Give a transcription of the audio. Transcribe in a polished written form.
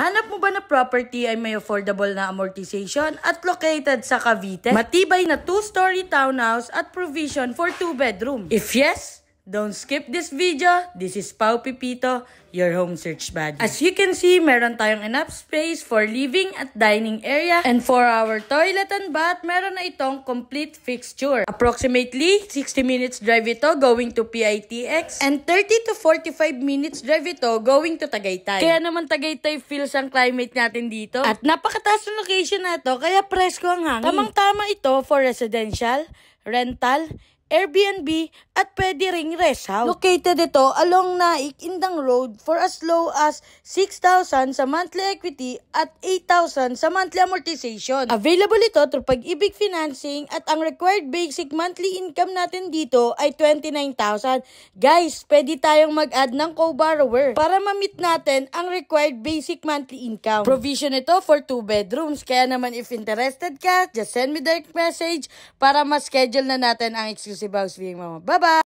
Hinahanap mo ba na property ay may affordable na amortization at located sa Cavite? Matibay na 2-story townhouse at provision for 2 bedroom. If yes, don't skip this video. This is Pau Pipito, your home search buddy. As you can see, meron tayong enough space for living at dining area. And for our toilet and bath, meron na itong complete fixture. Approximately 60 minutes drive ito going to PITX. And 30 to 45 minutes drive ito going to Tagaytay. Kaya naman Tagaytay feels ang climate natin dito. At napakataas ng location na ito, kaya presko ang hangin. Tamang-tama ito for residential, rental, Airbnb, at pwede ring rest house. Located ito along Naik, Indang Road for as low as 6,000 sa monthly equity at 8,000 sa monthly amortization. Available ito through Pag-ibig Financing at ang required basic monthly income natin dito ay 29,000. Guys, pwede tayong mag-add ng co-borrower para ma-meet natin ang required basic monthly income. Provision ito for 2 bedrooms. Kaya naman if interested ka, just send me direct message para ma-schedule na natin ang exclusive house viewing, mama. Bye-bye!